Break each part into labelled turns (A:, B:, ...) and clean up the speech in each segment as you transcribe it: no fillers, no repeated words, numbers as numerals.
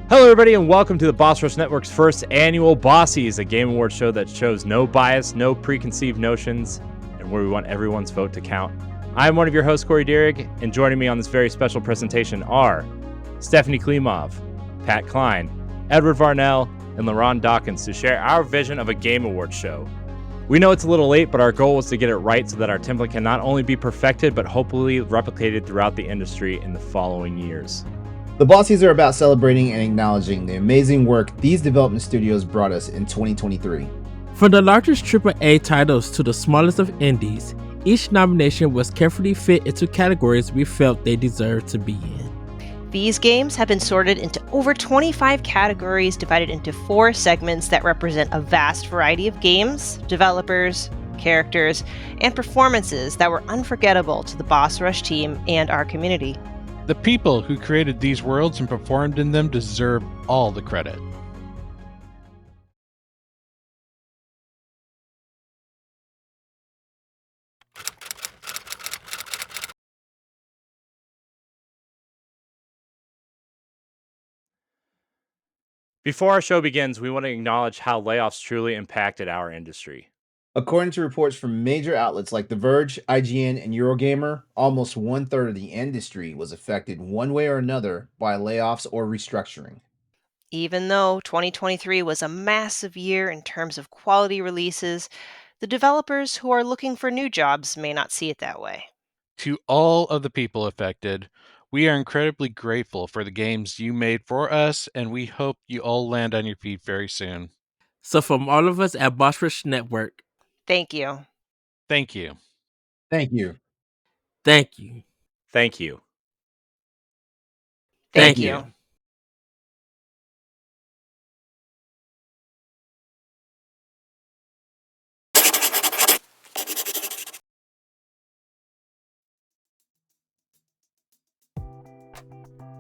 A: Hello, everybody, and welcome to the Boss Rush Network's first annual Bossies, a game award show that shows no bias, no preconceived notions, and where we want everyone's vote to count. I'm one of your hosts, Corey Dirrig, and joining me on this very special presentation are Stephanie Klimov, Pat Klein, Edward Varnell, and LeRon Dawkins to share our vision of a game award show. We know it's a little late, but our goal was to get it right so that our template can not only be perfected, but hopefully replicated throughout the industry in the following years.
B: The Bossies are about celebrating and acknowledging the amazing work these development studios brought us in 2023.
C: From the largest AAA titles to the smallest of indies, each nomination was carefully fit into categories we felt they deserved to be in.
D: These games have been sorted into over 25 categories divided into 4 segments that represent a vast variety of games, developers, characters, and performances that were unforgettable to the Boss Rush team and our community.
E: The people who created these worlds and performed in them deserve all the credit.
A: Before our show begins, we want to acknowledge how layoffs truly impacted our industry.
B: According to reports from major outlets like The Verge, IGN, and Eurogamer, almost one-third of the industry was affected one way or another by layoffs or restructuring.
D: Even though 2023 was a massive year in terms of quality releases, the developers who are looking for new jobs may not see it that way.
E: To all of the people affected, we are incredibly grateful for the games you made for us, and we hope you all land on your feet very soon.
C: So from all of us at Boss Rush Network,
D: Thank you.
E: Thank you.
B: Thank you.
C: thank you.
A: Thank you.
D: Thank
C: Thank
D: you.
C: you.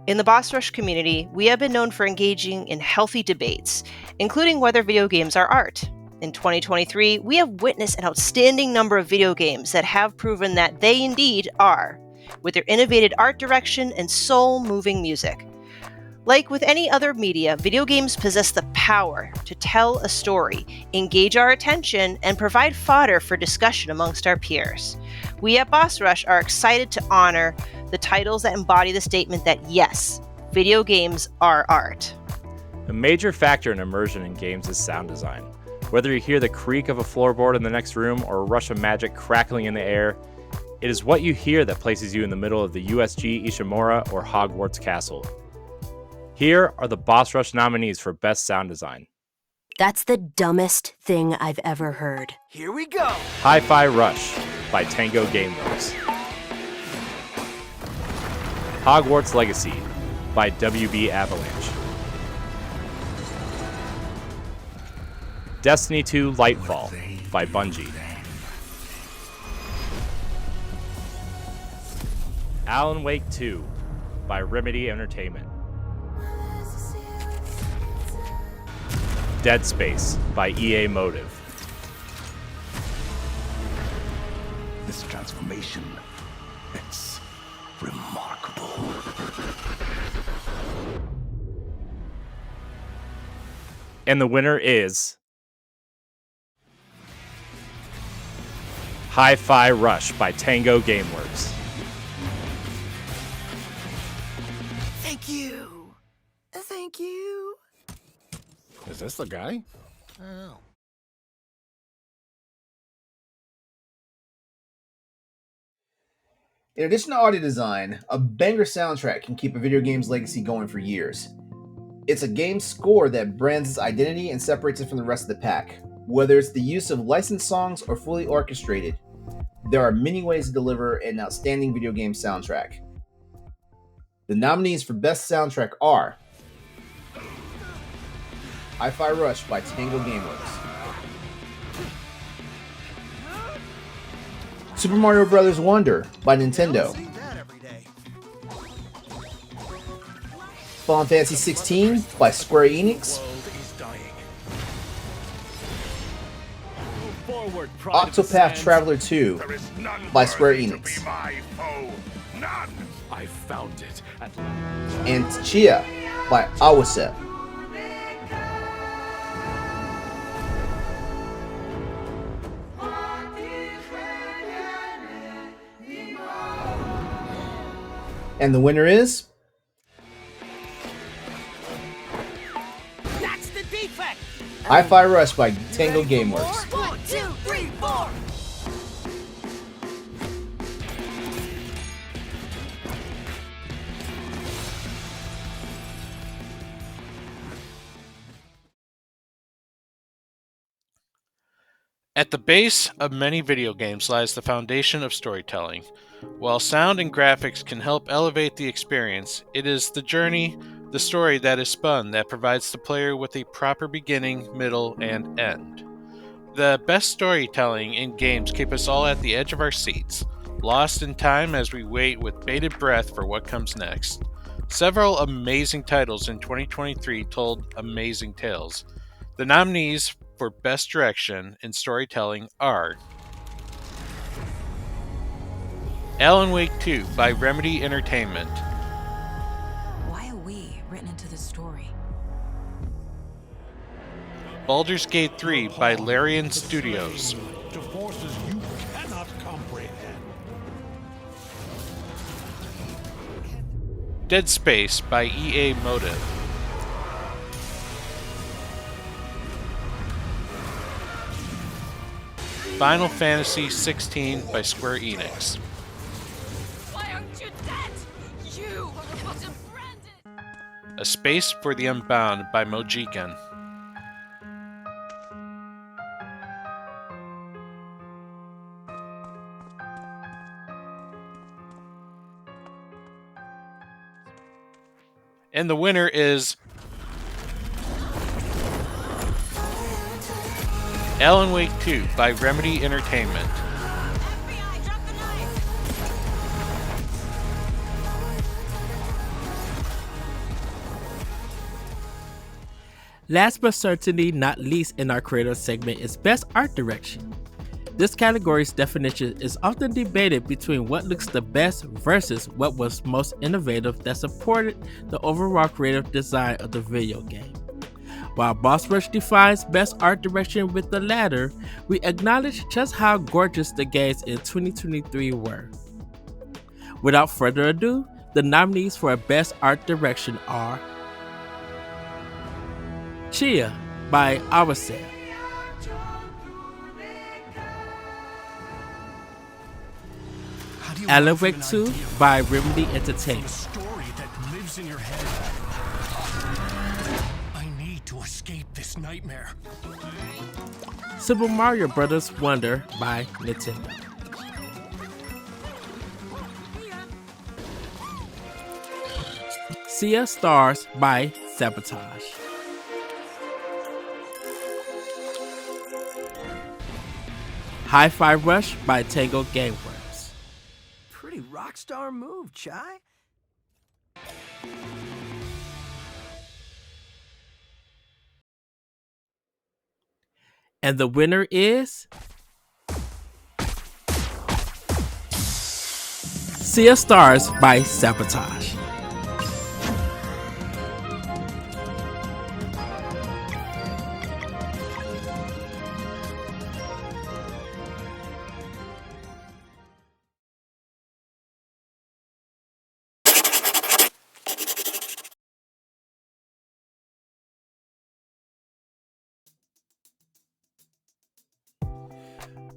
D: In the Boss Rush community, we have been known for engaging in healthy debates, including whether video games are art. In 2023, we have witnessed an outstanding number of video games that have proven that they indeed are, with their innovative art direction and soul-moving music. Like with any other media, video games possess the power to tell a story, engage our attention, and provide fodder for discussion amongst our peers. We at Boss Rush are excited to honor the titles that embody the statement that yes, video games are art.
A: A major factor in immersion in games is sound design. Whether you hear the creak of a floorboard in the next room or a rush of magic crackling in the air, it is what you hear that places you in the middle of the USG Ishimura or Hogwarts Castle. Here are the Boss Rush nominees for Best Sound Design.
F: That's the dumbest thing I've ever heard.
G: Here we go!
A: Hi-Fi Rush by Tango Gameworks. Hogwarts Legacy by WB Avalanche. Destiny 2 Lightfall by Bungie. Alan Wake 2 by Remedy Entertainment. Dead Space by EA Motive.
G: This transformation, it's remarkable.
A: And the winner is Hi-Fi Rush by Tango Gameworks.
G: Thank you! Thank you!
H: Is this the guy?
G: Oh.
B: In addition to audio design, a banger soundtrack can keep a video game's legacy going for years. It's a game score that brands its identity and separates it from the rest of the pack. Whether it's the use of licensed songs or fully orchestrated, there are many ways to deliver an outstanding video game soundtrack. The nominees for Best Soundtrack are Hi-Fi Rush by Tango Gameworks, Super Mario Bros. Wonder by Nintendo, Final Fantasy 16 by Square Enix, Octopath Traveler 2 by Square Enix,
H: I found it at
B: and Chia by Awase. And the winner is
G: That's the defect.
B: Hi-Fi Rush by Tango Gameworks.
G: 1, 2, 3, 4.
E: At the base of many video games lies the foundation of storytelling. While sound and graphics can help elevate the experience, it is the journey, the story that is spun that provides the player with a proper beginning, middle, and end. The best storytelling in games keep us all at the edge of our seats, lost in time as we wait with bated breath for what comes next. Several amazing titles in 2023 told amazing tales. The nominees for Best Direction in Storytelling are Alan Wake 2 by Remedy Entertainment,
I: Why are we written into the story?
E: Baldur's Gate 3 by Larian Studios,
H: To forces you cannot comprehend.
E: Dead Space by EA Motive, Final Fantasy XVI by Square Enix,
G: Why aren't you dead? You wasn't branded.
E: A Space for the Unbound by Mojiken, and the winner is Alan Wake 2 by Remedy Entertainment.
G: FBI, drop the knife.
C: Last but certainly not least in our creator segment is Best Art Direction. This category's definition is often debated between what looks the best versus what was most innovative that supported the overall creative design of the video game. While Boss Rush defines Best Art Direction with the latter, we acknowledge just how gorgeous the games in 2023 were. Without further ado, the nominees for Best Art Direction are Chia by Awase, Alan Wake 2 by Remedy Entertainment,
H: Story that lives in your head. I need to escape this nightmare.
C: Super Mario Bros. Wonder by Nintendo, Sea of Stars by Sabotage, Hi-Fi Rush by Tango Gameworks,
G: Pretty rock star move, Chai.
C: and the winner is Sea of Stars by Sabotage.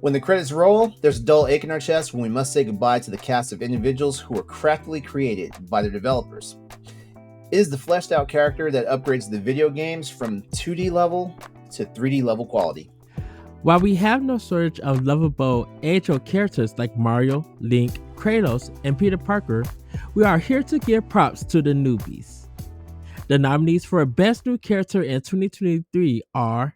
B: When the credits roll, there's a dull ache in our chest when we must say goodbye to the cast of individuals who were craftily created by their developers. It is the fleshed out character that upgrades the video games from 2D level to 3D level quality.
C: While we have no shortage of lovable age-old characters like Mario, Link, Kratos, and Peter Parker, we are here to give props to the newbies. The nominees for Best New Character in 2023 are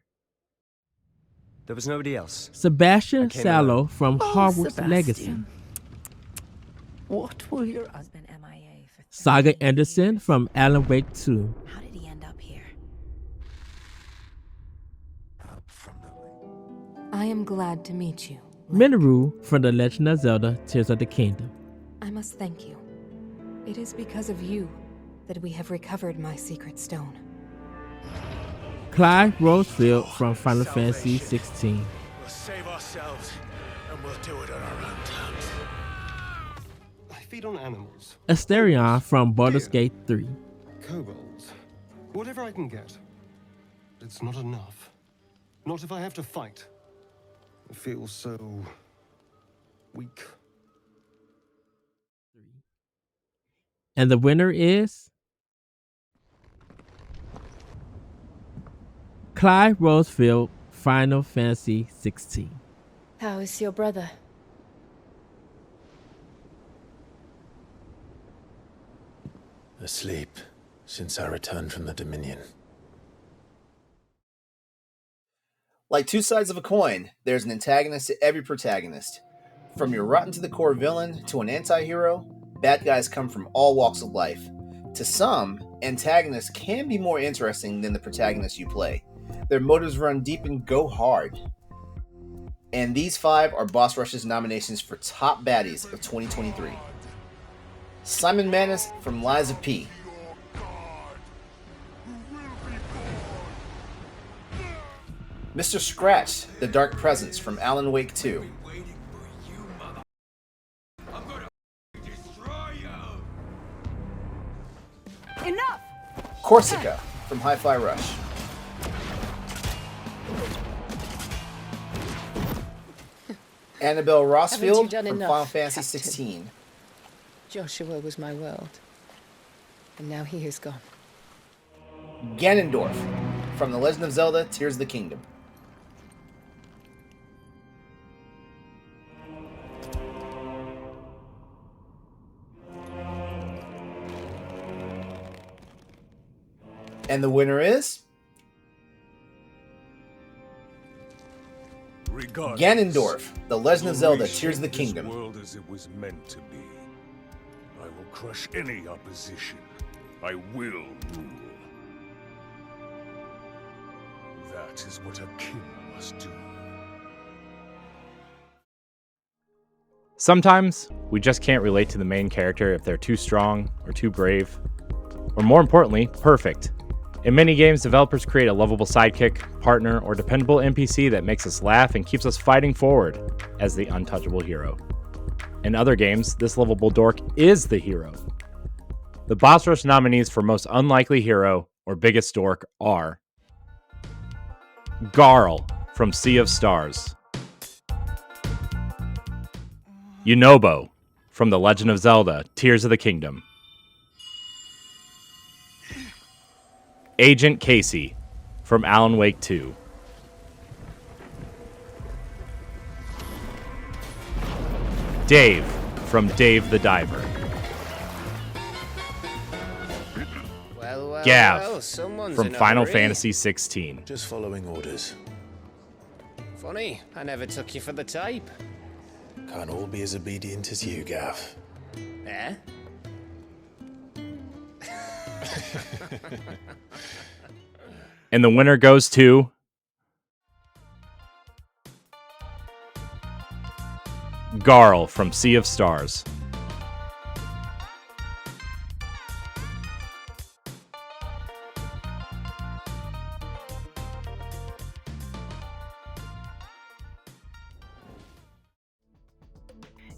J: There was nobody else.
C: Sebastian
J: I came
C: Sallow
J: alone.
C: from Hogwarts Legacy,
I: What will your husband MIA for
C: Saga Anderson from Alan Wake 2,
I: How did he end up here?
K: I am glad to meet you.
C: Minoru from The Legend of Zelda Tears of the Kingdom,
K: I must thank you. It is because of you that we have recovered my secret stone.
C: Clive Rosefield from Final Fantasy 16.
H: We'll save ourselves, and we'll do it on our own terms. I feed on animals.
C: Asterion from Baldur's Gate 3.
H: Kobolds. Whatever I can get. It's not enough. Not if I have to fight. I feel so weak.
C: And the winner is Clive Rosefield, Final Fantasy 16.
K: How is your brother?
L: Asleep since I returned from the Dominion.
B: Like two sides of a coin, there's an antagonist to every protagonist. From your rotten to the core villain to an anti-hero, bad guys come from all walks of life. To some, antagonists can be more interesting than the protagonist you play. Their motives run deep and go hard. And these 5 are Boss Rush's nominations for top baddies of 2023. Simon Manus from Lies of P. Mr. Scratch, the Dark Presence from Alan Wake 2.
G: Enough!
B: Corsica from Hi-Fi Rush. Annabelle Rossfield from Final Fantasy 16.
M: Joshua was my world, and now he is gone.
B: Ganondorf from The Legend of Zelda Tears of the Kingdom. And the winner is Ganondorf, The Legend of Zelda Tears of the Kingdom.
H: This world as it was meant to be. I will crush any opposition. I will rule. That is what a king must do.
A: Sometimes we just can't relate to the main character if they're too strong or too brave, or more importantly, perfect. In many games, developers create a lovable sidekick, partner, or dependable NPC that makes us laugh and keeps us fighting forward as the untouchable hero. In other games, this lovable dork is the hero. The Boss Rush nominees for Most Unlikely Hero or Biggest Dork are Garl from Sea of Stars, Yunobo from The Legend of Zelda Tears of the Kingdom, Agent Casey from Alan Wake 2, Dave from Dave the Diver, Gav from Final Fantasy 16.
L: Just following orders.
N: Funny, I never took you for the type.
L: Can't all be as obedient as you, Gav.
N: Eh?
A: And the winner goes to Garl from Sea of Stars.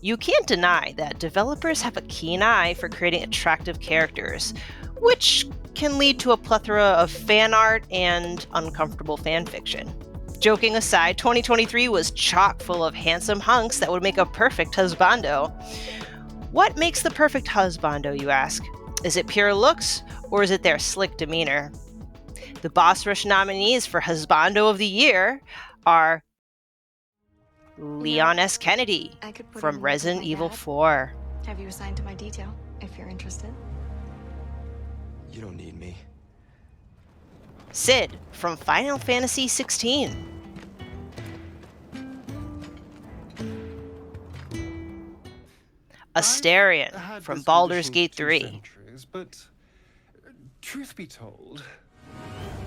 D: You can't deny that developers have a keen eye for creating attractive characters, which can lead to a plethora of fan art and uncomfortable fan fiction. Joking aside, 2023 was chock full of handsome hunks that would make a perfect husbando. What makes the perfect husbando, you ask? Is it pure looks, or is it their slick demeanor? The Boss Rush nominees for Husbando of the Year are Leon S. Kennedy from Resident Evil 4.
O: Have you assigned to my detail, if you're interested?
J: You don't need me.
D: Sid from Final Fantasy 16. Asterion from Baldur's Gate 3.
H: But truth be told,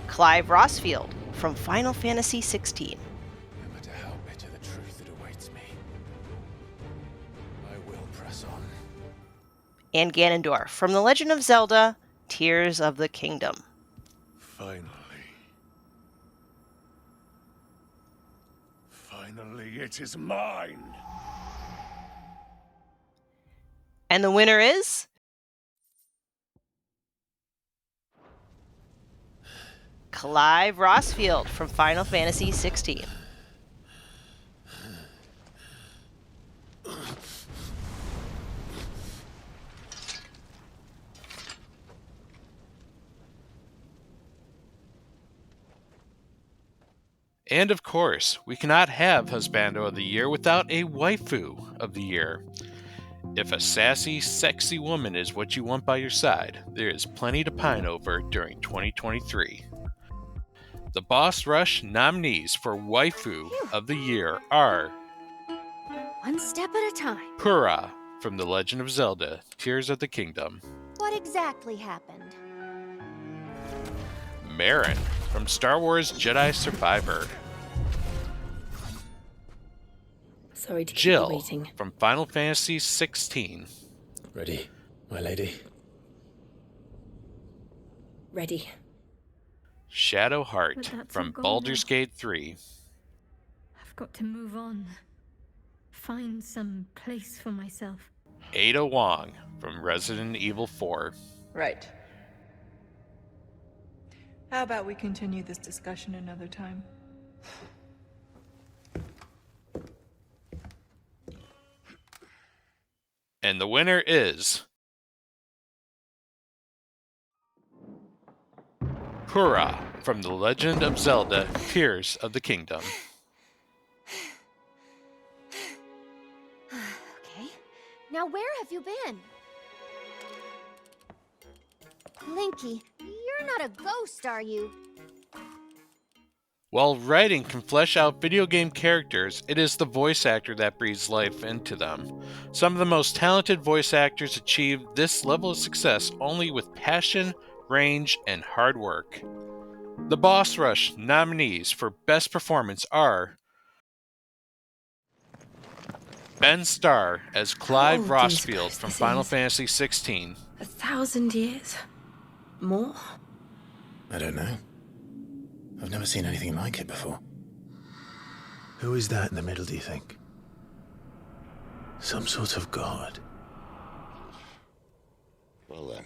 D: Clive Rossfield from Final Fantasy 16.
L: No matter how bitter the truth that awaits me, I will press on.
D: And Ganondorf from The Legend of Zelda Tears of the Kingdom.
P: Finally, it is mine.
D: And the winner is... Clive Rossfield from Final Fantasy XVI.
E: And of course, we cannot have Husbando of the Year without a Waifu of the Year. If a sassy, sexy woman is what you want by your side, there is plenty to pine over during 2023. The Boss Rush nominees for Waifu of the Year are
Q: one step at a time.
E: Pura from The Legend of Zelda, Tears of the Kingdom.
Q: What exactly happened?
E: Marin from Star Wars Jedi Survivor.
K: Sorry to keep
E: Jill
K: you waiting.
E: from Final Fantasy XVI.
L: Ready, my lady?
K: Ready.
E: Shadowheart from Baldur's Gate 3.
R: I've got to move on. Find some place for myself.
E: Ada Wong from Resident Evil 4.
S: Right. How about we continue this discussion another time?
E: And the winner is... Pura from The Legend of Zelda, Tears of the Kingdom.
Q: Okay. Now where have you been? Linky, you're not a ghost, are you?
E: While writing can flesh out video game characters, it is the voice actor that breathes life into them. Some of the most talented voice actors achieve this level of success only with passion, range, and hard work. The Boss Rush nominees for Best Performance are Ben Starr as Clive Rossfield from Final Fantasy XVI.
K: 1,000 years? More?
L: I don't know. I've never seen anything like it before. Who is that in the middle, do you think? Some sort of god?
T: Well then,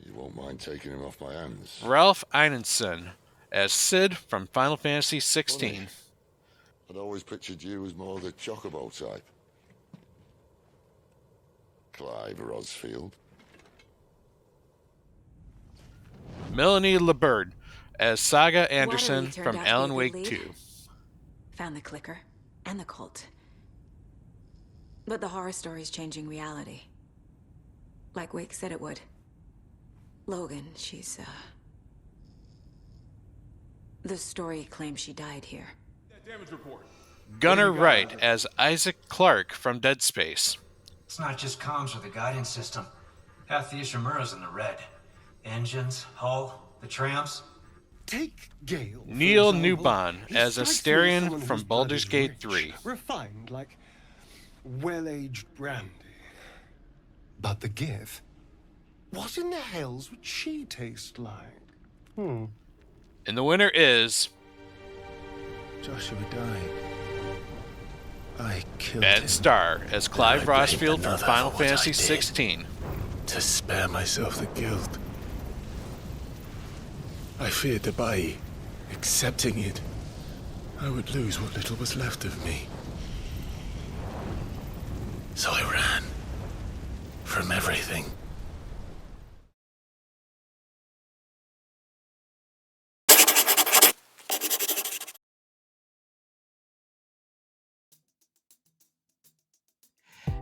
T: you won't mind taking him off my hands.
E: Ralph Ineson as Sid from Final Fantasy XVI.
T: Funny. I'd always pictured you as more the Chocobo type. Clive Rossfield.
E: Melanie LeBird as Saga Anderson
I: Waterloo turned
E: from
I: out to be
E: Alan
I: the
E: Wake
I: lead.
E: 2.
I: Found the clicker and the cult. But the horror story's changing reality. Like Wake said it would. Logan, she's, the story claims she died here.
U: Damage report.
E: Gunnar Wright as Isaac Clarke from Dead Space.
V: It's not just comms with the guidance system. Half the Ishimura's in the red. Engines, hull, the tramps.
H: Take Gale.
E: Neil Newbon as Asterion from Baldur's Gate 3.
H: Refined like well-aged brandy. But the give. What in the hells would she taste like?
E: And the winner is...
L: Joshua died. I killed
E: Ben
L: him.
E: Starr as Clive
L: I blamed
E: Rossfield from
L: another
E: Final
L: for what I
E: Fantasy
L: did.
E: XVI.
L: To spare myself the guilt. I feared that by accepting it, I would lose what little was left of me. So I ran from everything.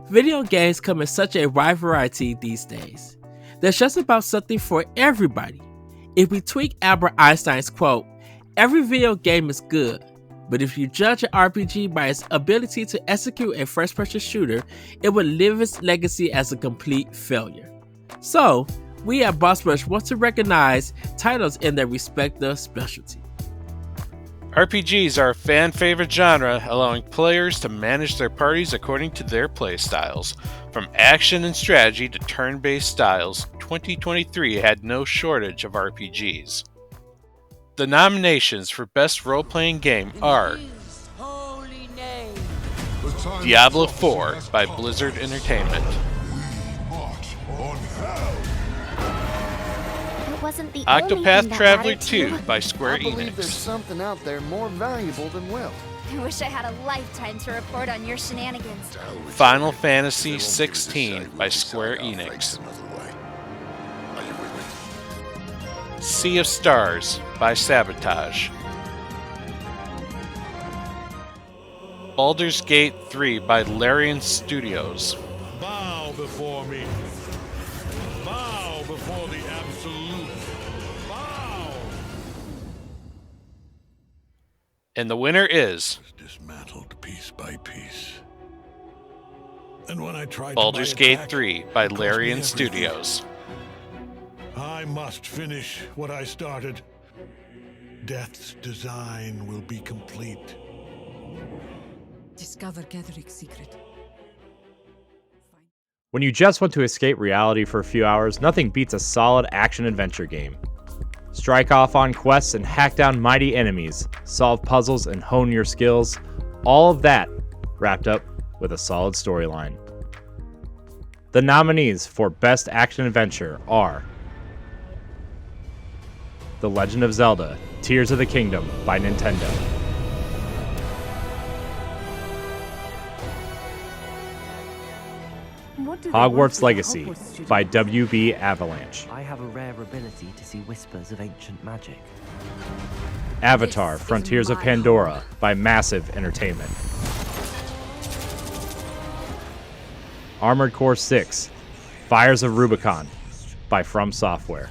C: Video games come in such a wide variety these days. There's just about something for everybody. If we tweak Albert Einstein's quote, every video game is good, but if you judge an RPG by its ability to execute a first-person shooter, it will live its legacy as a complete failure. So, we at Boss Rush want to recognize titles in their respective specialty.
E: RPGs are a fan-favorite genre, allowing players to manage their parties according to their playstyles. From action and strategy to turn-based styles, 2023 had no shortage of RPGs. The nominations for Best Role-Playing Game are Diablo 4 by Blizzard Entertainment,
Q: Wasn't the
E: Octopath Traveler 2 by Square
F: I believe there's
E: Enix,
F: something out there more valuable than wealth.
Q: I wish I had a lifetime to report on your shenanigans.
E: Final Fantasy 16 by Square Enix, Sea of Stars by Sabotage, Baldur's Gate 3 by Larian Studios,
P: Bow before me. Bow before the absolute. Bow.
E: and the winner is
P: Dismantled piece by piece. And when I tried
E: Baldur's
P: to
E: Gate
P: attack,
E: 3 by
P: it cost me
E: Larian
P: everything.
E: Studios.
P: I must finish what I started. Death's design will be complete.
I: Discover Ketheric's secret.
A: When you just want to escape reality for a few hours, nothing beats a solid action-adventure game. Strike off on quests and hack down mighty enemies, solve puzzles and hone your skills, all of that wrapped up with a solid storyline. The nominees for Best Action-Adventure are The Legend of Zelda: Tears of the Kingdom by Nintendo, Hogwarts Legacy by WB Avalanche,
U: I have a rare ability to see whispers of ancient magic.
A: Avatar: Frontiers of Pandora by Massive Entertainment, Armored Core 6: Fires of Rubicon by From Software,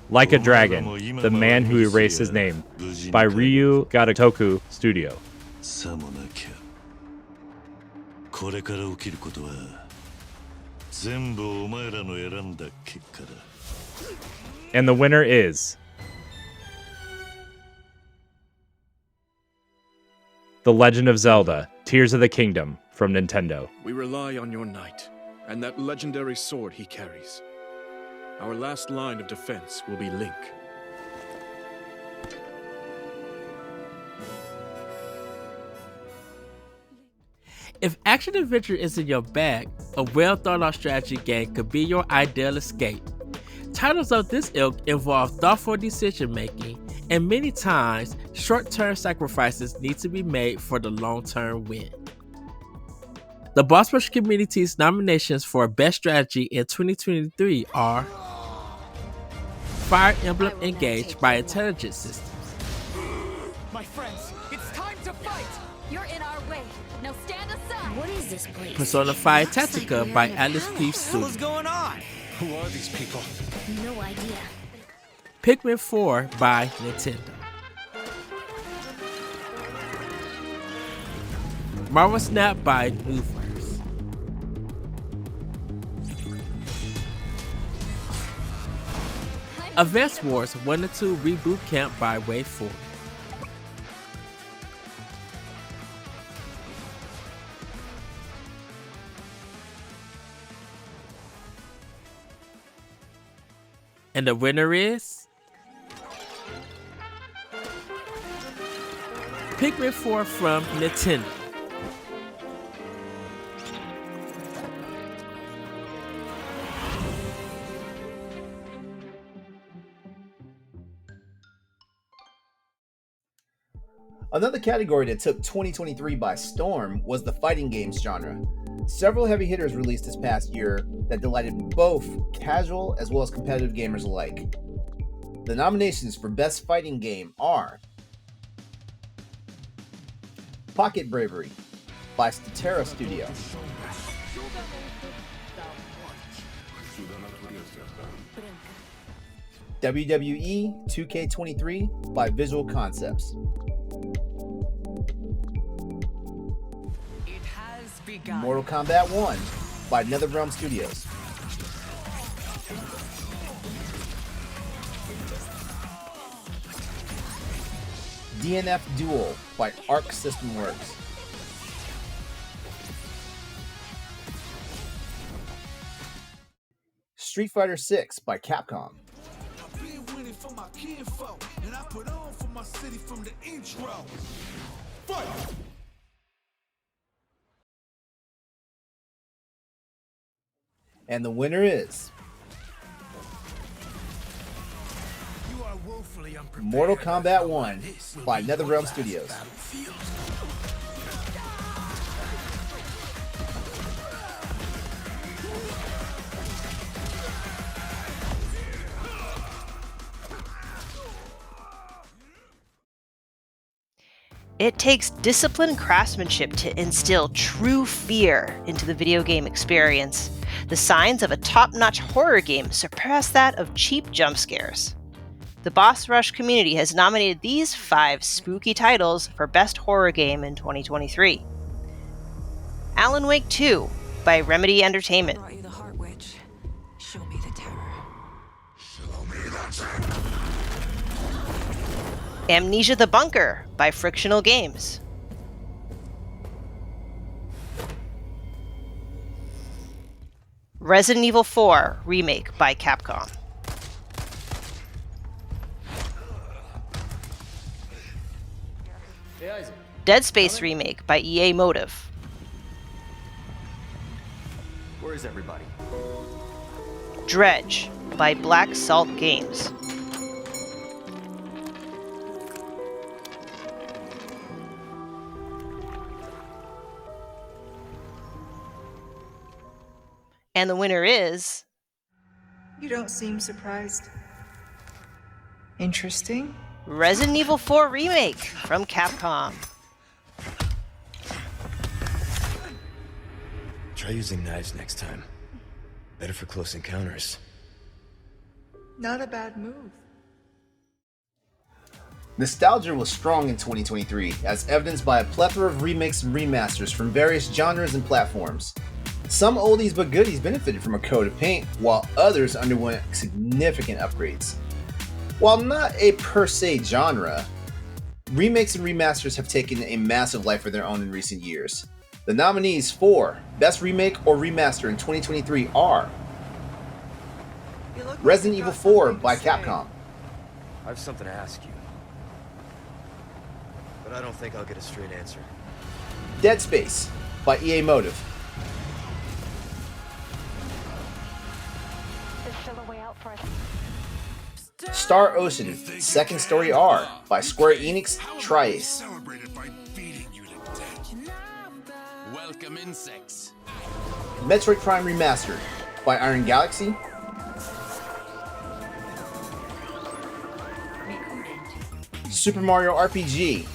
A: Like a Dragon: The Man Who Erased His Name by Ryu Gatotoku Studio,
P: さもなきゃこれから起きることは全部お前らの選んだ結果だ
A: and the winner is The Legend of Zelda: Tears of the Kingdom from Nintendo.
W: We rely on your knight and that legendary sword he carries. Our last line of defense will be Link.
C: If action adventure is in your bag, a well thought out strategy game could be your ideal escape. Titles of this ilk involve thoughtful decision making, and many times short term sacrifices need to be made for the long term win. The Boss Rush community's nominations for Best Strategy in 2023 are Fire Emblem Engage by Intelligent Systems,
G: My friends, it's time to fight! You're in our way. Now stand aside!
Q: What is this place?
C: Persona 5 Tactica by Alice P. Studio,
N: going on? Who are these people?
Q: No idea.
C: Pikmin 4 by Nintendo, Marvel Snap by Newverse, Advance Wars 1 and 2 Reboot Camp by Waifu, and the winner is Pikmin 4 from Nintendo.
B: Another category that took 2023 by storm was the fighting games genre. Several heavy hitters released this past year that delighted both casual as well as competitive gamers alike. The nominations for Best Fighting Game are Pocket Bravery by Statera Studio, WWE 2K23 by Visual Concepts, Mortal Kombat 1 by NetherRealm Studios, DNF Duel by Arc System Works, Street Fighter 6 by Capcom. And the winner is Mortal Kombat 1 by NetherRealm Studios.
D: It takes disciplined craftsmanship to instill true fear into the video game experience. The signs of a top-notch horror game surpass that of cheap jump scares. The Boss Rush community has nominated these 5 spooky titles for Best Horror Game in 2023. Alan Wake 2 by Remedy Entertainment.
I: Brought you the Heart Witch. Show me the terror.
T: Show me the terror.
D: Amnesia the Bunker by Frictional Games. Resident Evil 4 Remake by Capcom. Dead Space Remake by EA Motive.
J: Where is everybody?
D: Dredge by Black Salt Games. And the winner is...
S: You don't seem surprised. Interesting.
D: Resident Evil 4 Remake from Capcom.
J: Try using knives next time. Better for close encounters.
S: Not a bad move.
B: Nostalgia was strong in 2023, as evidenced by a plethora of remakes and remasters from various genres and platforms. Some oldies but goodies benefited from a coat of paint, while others underwent significant upgrades. While not a per se genre, remakes and remasters have taken a massive life of their own in recent years. The nominees for Best Remake or Remaster in 2023 are Resident Evil 4 by Capcom.
J: I have something to ask you, but I don't think I'll get a straight answer.
B: Dead Space by EA Motive. Star Ocean Second Story R by Square Enix Tri-Ace.
M: Welcome insects.
B: Metroid Prime Remastered by Iron Galaxy. Super Mario RPG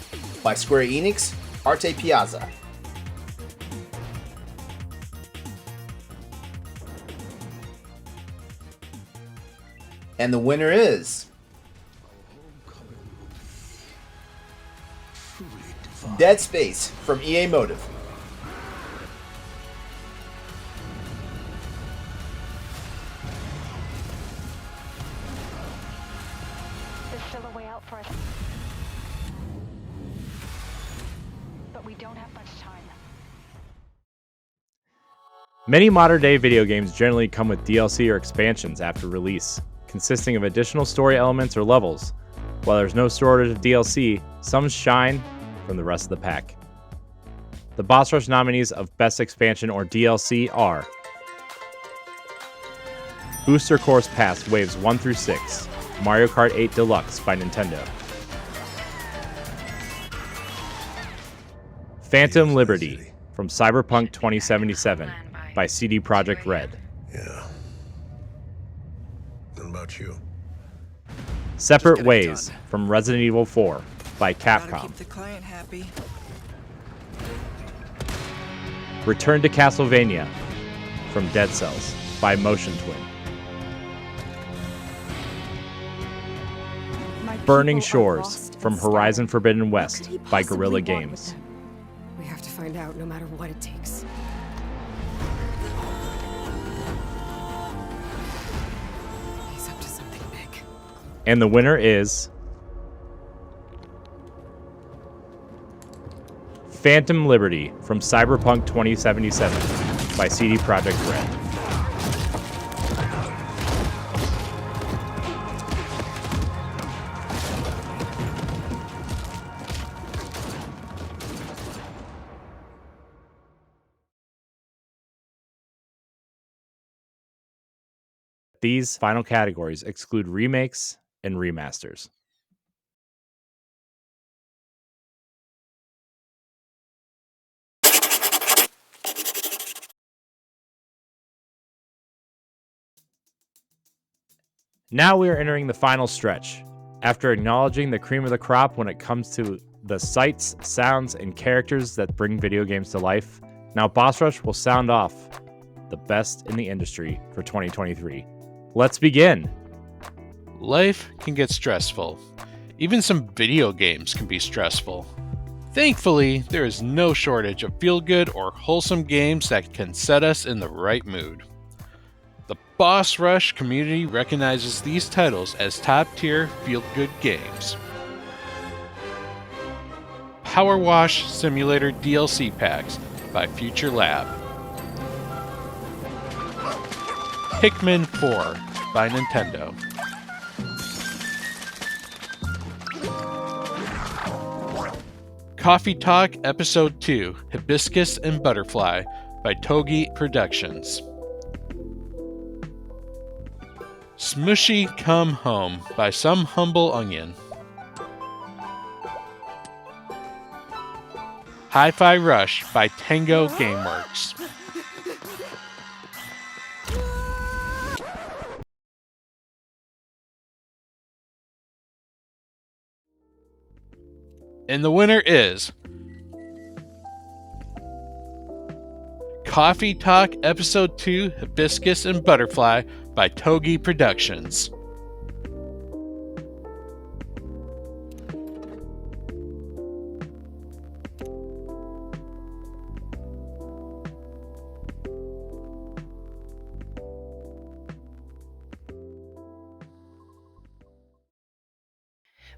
B: by Square Enix Arte Piazza. And the winner is Dead Space from EA Motive.
O: There's still a way out for us. But we don't have much time.
A: Many modern-day video games generally come with DLC or expansions after release, consisting of additional story elements or levels. While there's no shortage of DLC, some shine from the rest of the pack. The Boss Rush nominees of Best Expansion or DLC are Booster Course Pass Waves 1 through 6, Mario Kart 8 Deluxe by Nintendo, Phantom Liberty from Cyberpunk 2077 by CD Projekt Red.
L: Yeah. What about you?
A: Separate Ways from Resident Evil 4 by
S: Gotta
A: Capcom.
S: keep the client happy.
A: Return to Castlevania from Dead Cells by Motion Twin. Burning Shores from Horizon Forbidden West by Guerrilla Games.
K: We have to find out no matter what it takes. He's up to something big.
A: And the winner is Phantom Liberty from Cyberpunk 2077 by CD Projekt Red. these final categories exclude remakes and remasters. Now we are entering the final stretch. After acknowledging the cream of the crop when it comes to the sights, sounds, and characters that bring video games to life, now Boss Rush will sound off the best in the industry for 2023. Let's begin.
E: Life can get stressful. Even some video games can be stressful. Thankfully, there is no shortage of feel-good or wholesome games that can set us in the right mood. The Boss Rush community recognizes these titles as top-tier feel-good games. Power Wash Simulator DLC Packs by Future Lab. Pikmin 4 by Nintendo. Coffee Talk Episode 2 Hibiscus and Butterfly by Togi Productions. Smushy Come Home by Some Humble Onion. Hi-Fi Rush by Tango Gameworks. And the winner is Coffee Talk Episode 2 Hibiscus and Butterfly by Togi Productions.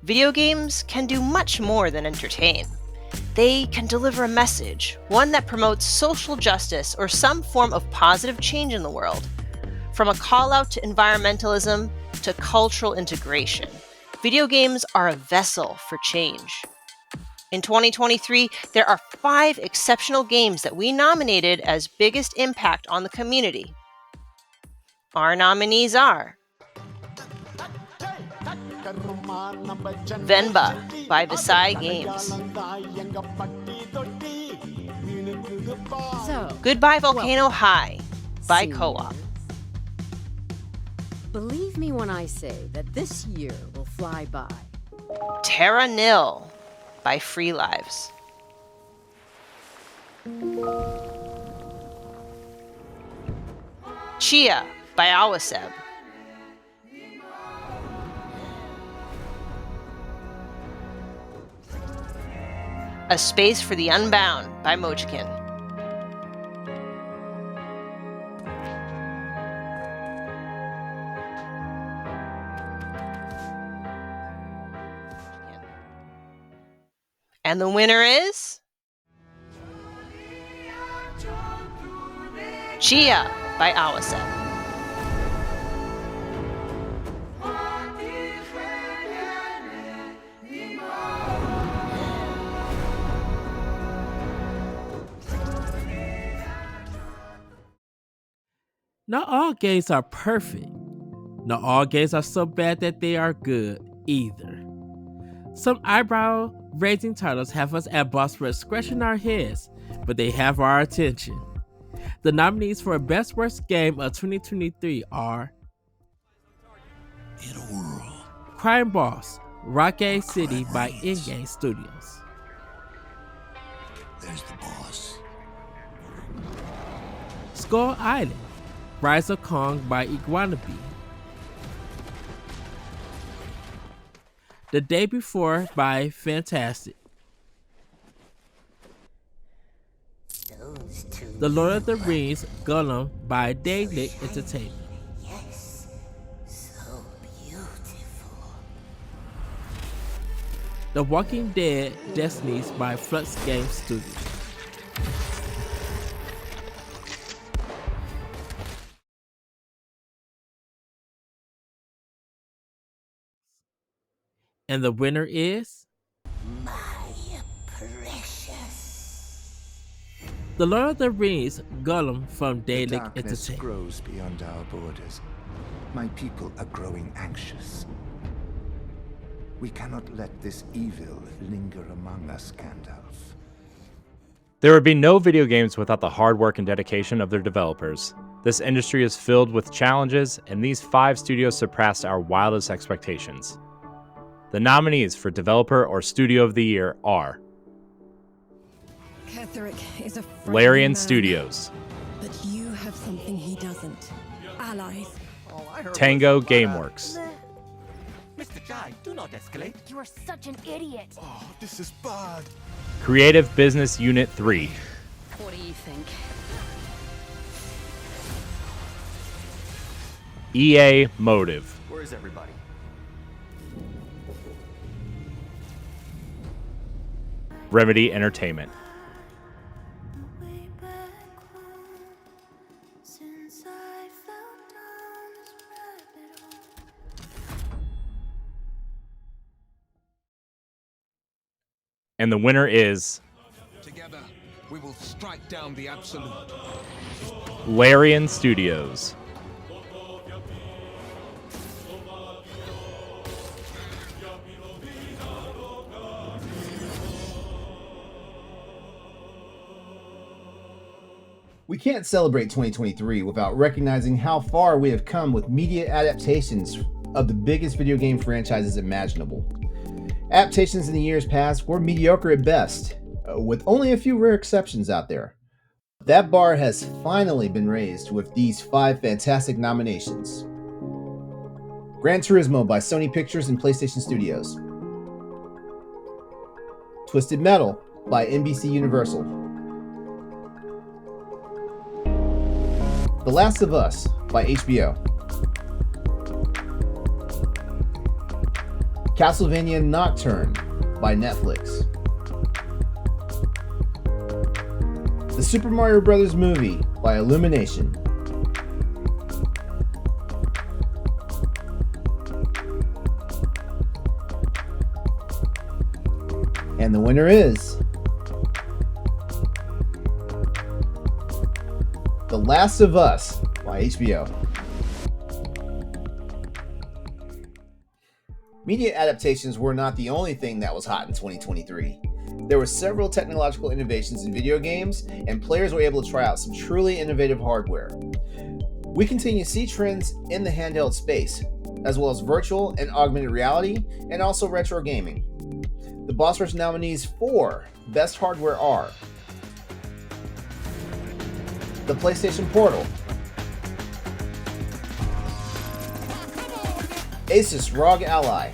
D: Video games can do much more than entertain. They can deliver a message, one that promotes social justice or some form of positive change in the world. From a call-out to environmentalism to cultural integration, video games are a vessel for change. In 2023, there are 5 exceptional games that we nominated as biggest impact on the community. Our nominees are Venba by Visai Games. Goodbye Volcano High by Co-op.
H: Believe me when I say that this year will fly by.
D: Terra Nil by Free Lives. Chia by Awaseb. A Space for the Unbound by Mochikin. And the winner is Chia by Awaseb.
C: Not all games are perfect. Not all games are so bad that they are good either. Some eyebrow-raising titles have us at Boss Rush scratching our heads, but they have our attention. The nominees for Best Worst Game of 2023 are
P: In a World,
C: Crime Boss, Rocket City by In-Game Studios.
P: There's the boss.
C: Skull Island, Rise of Kong by Iguanabi. The Day Before by Fantastic. The Lord of the Rings Gollum by Daily Entertainment.
R: Yes, so beautiful.
C: The Walking Dead Destinies by Flux Game Studios. And the winner is
R: My precious.
C: The Lord of the Rings Gollum from Daily
L: Darkness
C: Entertainment.
L: grows beyond our borders.
F: My people are growing anxious. We cannot let this evil linger among us, Gandalf.
A: There would be no video games without the hard work and dedication of their developers. This industry is filled with challenges, and these 5 studios surpassed our wildest expectations. The nominees for Developer or Studio of the Year are
K: Ketherick is a
A: Larian
K: man,
A: Studios,
K: but you have something he doesn't. Allies.
A: Tango Gameworks,
R: Mr. Jai, do not escalate.
G: You are such an idiot.
L: Oh, this is bad.
A: Creative Business Unit 3,
H: What do you think?
A: EA Motive,
R: Where is everybody?
A: Remedy Entertainment. And the winner is
U: Together, we will strike down the absolute.
A: Larian Studios.
B: We can't celebrate 2023 without recognizing how far we have come with media adaptations of the biggest video game franchises imaginable. Adaptations in the years past were mediocre at best, with only a few rare exceptions out there. That bar has finally been raised with these 5 fantastic nominations. Gran Turismo by Sony Pictures and PlayStation Studios. Twisted Metal by NBC Universal. The Last of Us by HBO. Castlevania Nocturne by Netflix. The Super Mario Bros. Movie by Illumination. And the winner is The Last of Us by HBO. Media adaptations were not the only thing that was hot in 2023. There were several technological innovations in video games, and players were able to try out some truly innovative hardware. We continue to see trends in the handheld space, as well as virtual and augmented reality, and also retro gaming. The Boss Rush nominees for Best Hardware are the PlayStation Portal, Asus ROG Ally,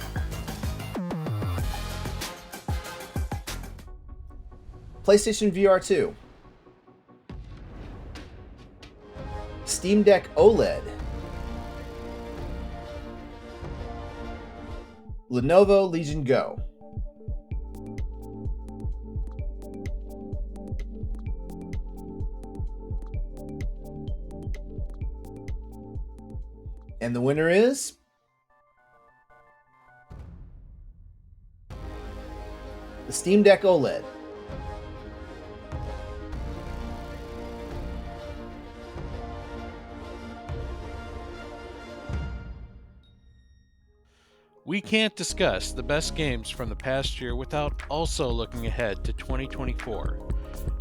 B: PlayStation VR 2, Steam Deck OLED, Lenovo Legion Go. And the winner is the Steam Deck OLED.
E: We can't discuss the best games from the past year without also looking ahead to 2024.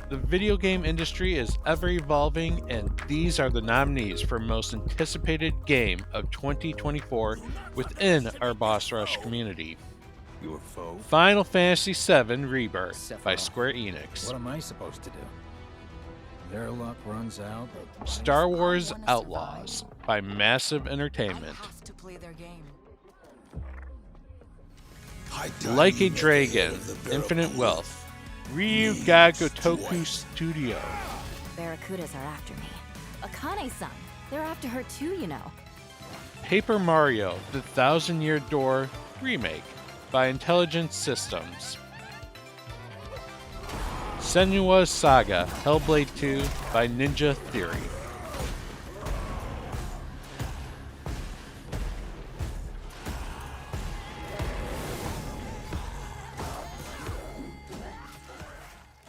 E: The video game industry is ever evolving, and these are the nominees for most anticipated game of 2024 within our Boss Rush community.
J: Your foe?
E: Final Fantasy VII Rebirth by Square Enix.
V: What am I supposed to do? Their luck runs out.
E: Star Wars Outlaws by Massive Entertainment.
I: To play their game.
E: Like a Dragon, Infinite Wealth, Ryu ga Gotoku Studio.
X: Barracudas are after me. Akane-san, they're after her too, you know.
E: Paper Mario, The Thousand-Year Door Remake by Intelligent Systems. Senua's Saga, Hellblade 2 by Ninja Theory.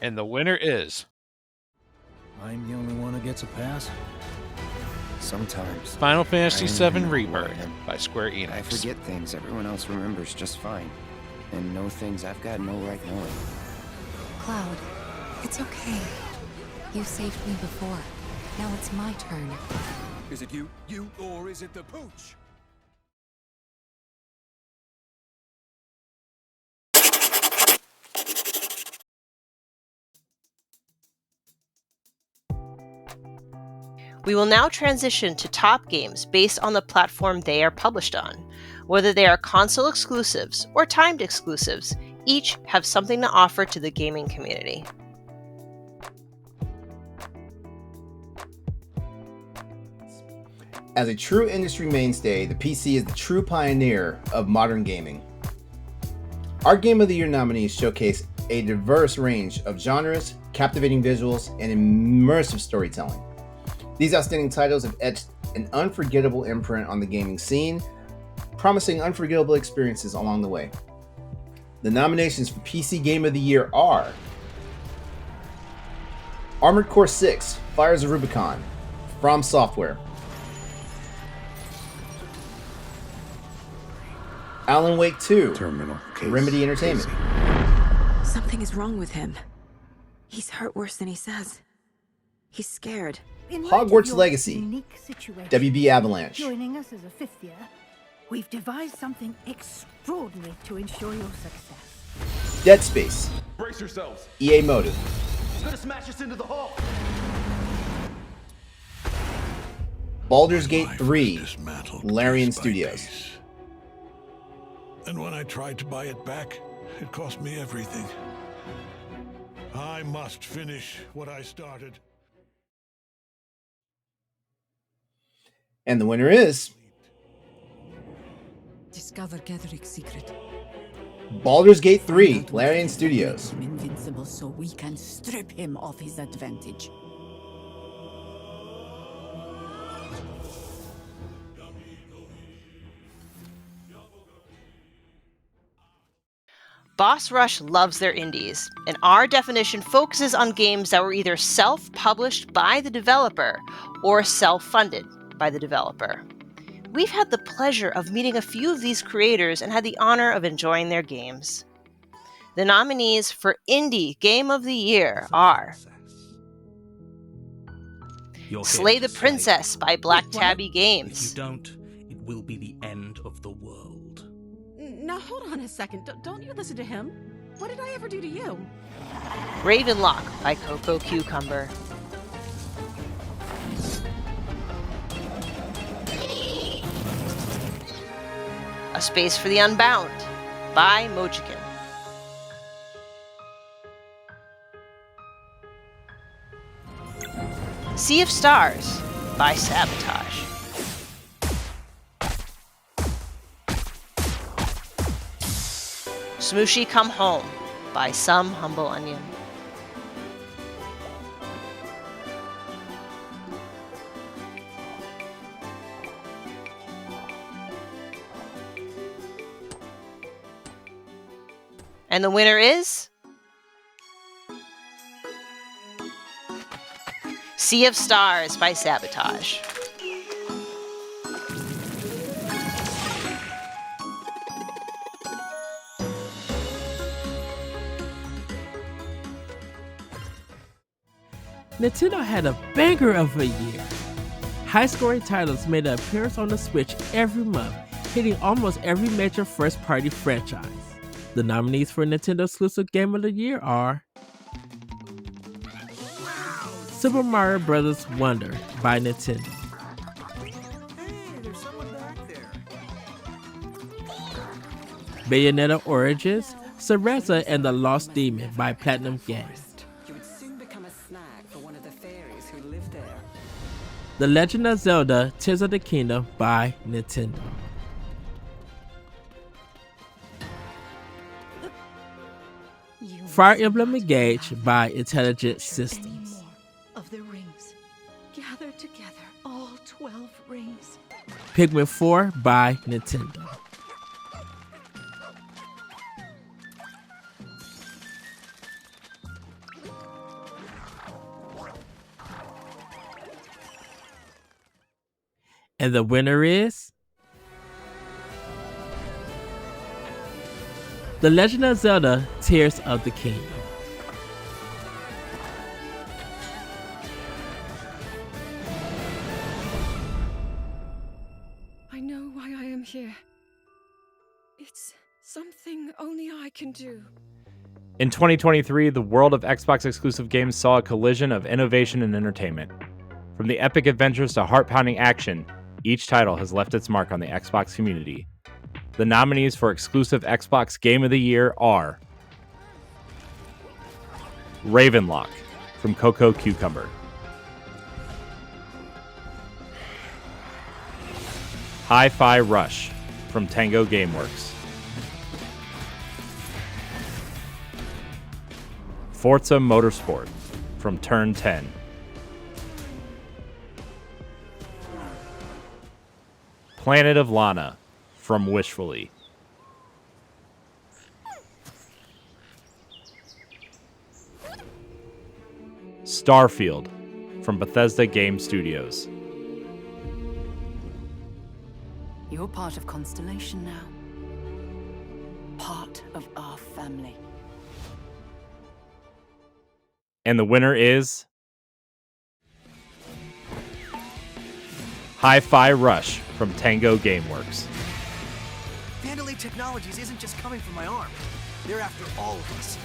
E: And the winner is...
V: I'm the only one who gets a pass?
J: Sometimes.
E: Final Fantasy VII Rebirth by Square Enix.
J: I forget things everyone else remembers just fine. And know things I've got no right knowing.
X: Cloud, it's okay. You saved me before. Now it's my turn.
U: Is it you, or is it the pooch?
D: We will now transition to top games based on the platform they are published on. Whether they are console exclusives or timed exclusives, each have something to offer to the gaming community.
B: As a true industry mainstay, the PC is the true pioneer of modern gaming. Our Game of the Year nominees showcase a diverse range of genres, captivating visuals, and immersive storytelling. These outstanding titles have etched an unforgettable imprint on the gaming scene, promising unforgettable experiences along the way. The nominations for PC Game of the Year are Armored Core 6: Fires of Rubicon, From Software; Alan Wake 2, Remedy Entertainment;
I: Something is wrong with him. He's hurt worse than he says. He's scared.
B: Hogwarts Legacy, WB Avalanche;
N: Joining us as a fifth year, we've devised something extraordinary to ensure your success.
B: Dead Space,
U: Brace yourselves.
B: EA Motive;
U: He's gonna smash us into the hull.
B: Baldur's Gate 3, Larian Studios;
Q: And when I tried to buy it back, it cost me everything. I must finish what I started.
B: and the winner is
H: Discover Gedric's secret.
B: Baldur's Gate 3, Larian Studios.
H: Invincible, so we can strip him of his advantage.
D: Boss Rush loves their indies, and our definition focuses on games that were either self-published by the developer or self-funded by the developer. We've had the pleasure of meeting a few of these creators and had the honor of enjoying their games. The nominees for Indie Game of the Year are Slay the Princess by Black Tabby Games.
C: If you don't, it will be the end of the world.
T: Now hold on a second. Don't you listen to him? What did I ever do to you?
D: Ravenlock by Coco Cucumber. A Space for the Unbound by Mojikin. Sea of Stars by Sabotage. Smooshy Come Home by Some Humble Onion. And the winner is Sea of Stars by Sabotage.
C: Nintendo had a banger of a year. High-scoring titles made an appearance on the Switch every month, hitting almost every major first-party franchise. The nominees for Nintendo Exclusive Game of the Year are Super Mario Bros. Wonder by Nintendo,
U: Hey, there's someone back there.
C: Bayonetta Origins, Cereza and the Lost Demon by Platinum Games,
W: You would soon become a snack for one of the fairies who live there.
C: The Legend of Zelda Tears of the Kingdom by Nintendo, Fire Emblem Engage by Intelligent Systems,
N: Of the rings. Gather together all 12 rings.
C: Pikmin 4 by Nintendo, And the winner is... The Legend of Zelda: Tears of the Kingdom.
K: I know why I am here. It's something only I can do.
A: In 2023, the world of Xbox exclusive games saw a collision of innovation and entertainment. From the epic adventures to heart-pounding action, each title has left its mark on the Xbox community. The nominees for exclusive Xbox Game of the Year are Ravenlock from Coco Cucumber, Hi-Fi Rush from Tango Gameworks, Forza Motorsport from Turn 10, Planet of Lana from Wishfully, Starfield from Bethesda Game Studios,
H: You're part of Constellation now. Part of our family.
A: and the winner is Hi-Fi Rush from Tango Gameworks.
R: Vandalay Technologies isn't just coming for my arm. They're after all of us.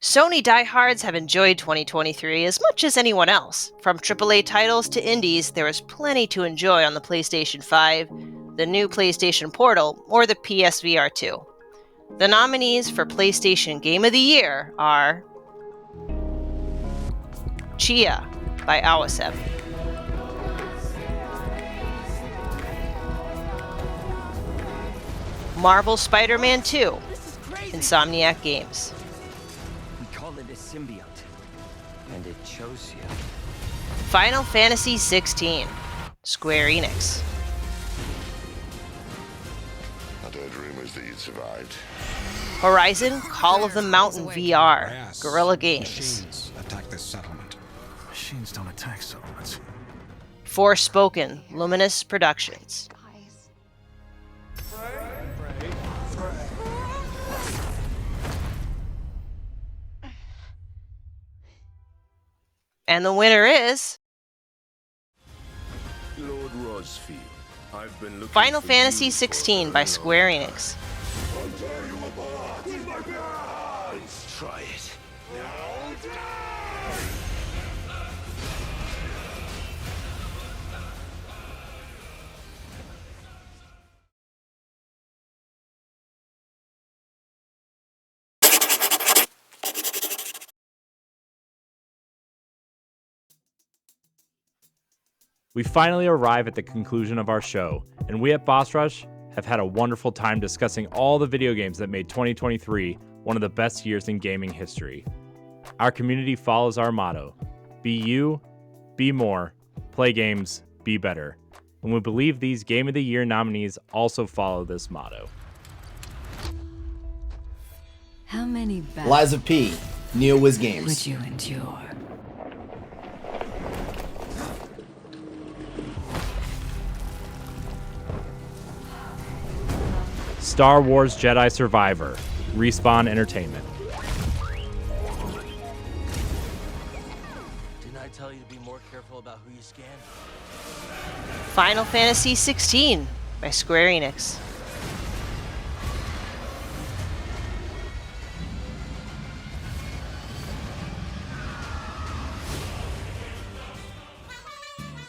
D: Sony diehards have enjoyed 2023 as much as anyone else. From AAA titles to indies, there was plenty to enjoy on the PlayStation 5, the new PlayStation Portal, or the PSVR 2. The nominees for PlayStation Game of the Year are Chia by Awasep, Marvel Spider-Man 2, Insomniac Games,
J: A symbiote, and it chose you.
D: Final Fantasy XVI, Square Enix,
M: I heard rumors that you'd survived.
D: Horizon Call of the Mountain VR, Guerrilla Games,
L: Machines attack this settlement. Machines don't attack settlements.
D: Forspoken, Luminous Productions, and the winner is
M: Lord Rosfield, I've been looking
D: Final
M: for
D: Fantasy
M: you
D: XVI by Square Enix.
M: I'll tear you apart with my hands. Try it. Now die!
A: We finally arrive at the conclusion of our show, and we at Boss Rush have had a wonderful time discussing all the video games that made 2023 one of the best years in gaming history. Our community follows our motto: be you, be more, play games, be better. And we believe these Game of the Year nominees also follow this motto.
H: How many
B: Liza P, NeoWiz Games.
H: would you endure?
A: Star Wars Jedi Survivor, Respawn Entertainment.
R: Didn't I tell you to be more careful about who you scan?
D: Final Fantasy XVI by Square Enix.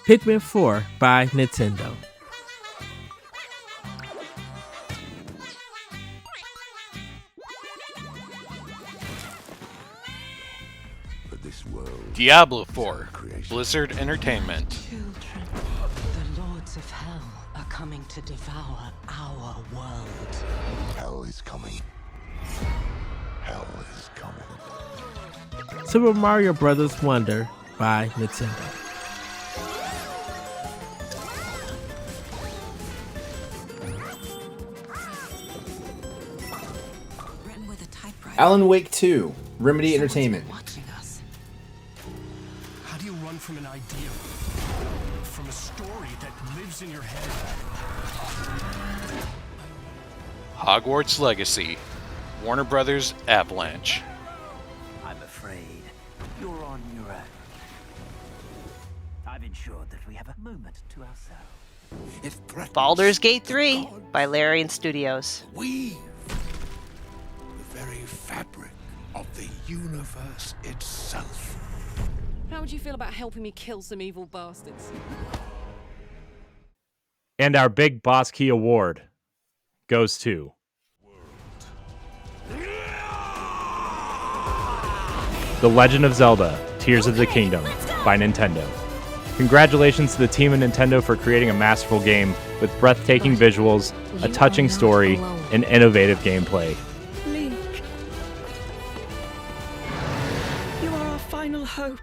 C: Pikmin 4 by Nintendo.
E: Diablo 4, Blizzard Entertainment.
W: The lords of hell are coming to devour our world.
M: Hell is coming. Hell is coming.
C: Super Mario Bros. Wonder by Nintendo.
B: Alan Wake 2, Remedy Entertainment.
R: Watching us. How do you run from an idea? From a story that lives in your head?
E: Hogwarts Legacy, Warner Brothers Avalanche.
F: I'm afraid you're on your own. I've ensured that we have a moment to ourselves.
D: Baldur's Gate 3 by Larian Studios.
M: Weave the very fabric of the universe itself.
T: How would you feel about helping me kill some evil bastards?
A: And our big Boss Key Award goes to The Legend of Zelda: Tears of the Kingdom by Nintendo. Congratulations to the team at Nintendo for creating a masterful game with breathtaking visuals, a touching story, and innovative gameplay.
K: Link. You are our final hope.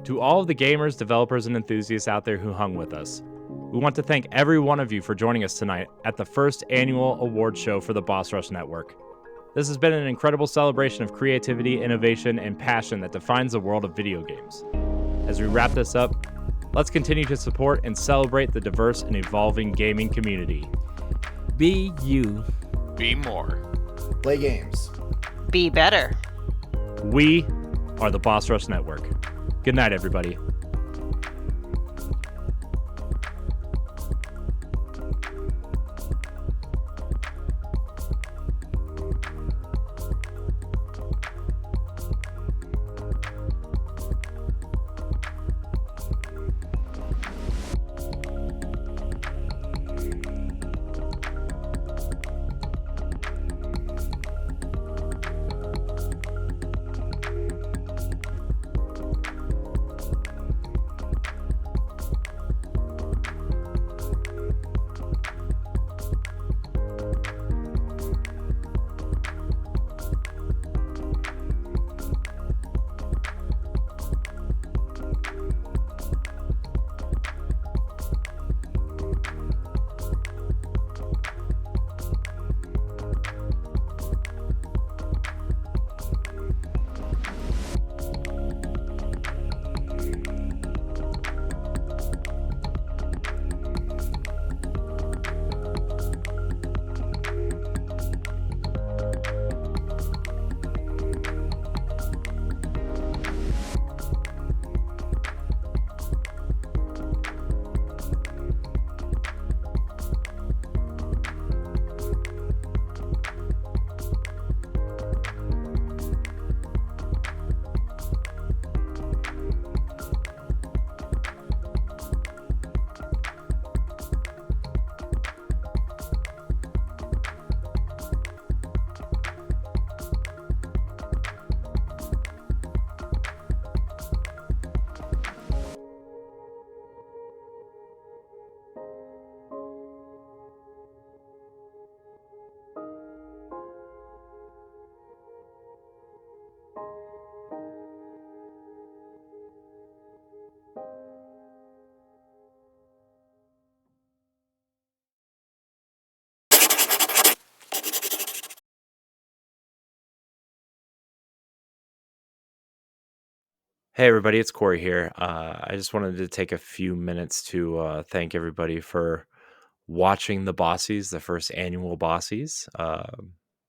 A: To all of the gamers, developers, and enthusiasts out there who hung with us, we want to thank every one of you for joining us tonight at the first annual award show for the Boss Rush Network. This has been an incredible celebration of creativity, innovation, and passion that defines the world of video games. As we wrap this up, let's continue to support and celebrate the diverse and evolving gaming community.
C: Be you.
E: Be more.
B: Play games.
D: Be better.
A: We are the Boss Rush Network. Good night, everybody. Hey everybody, it's Corey here. I just wanted to take a few minutes to thank everybody for watching the Bossies, the first annual Bossies.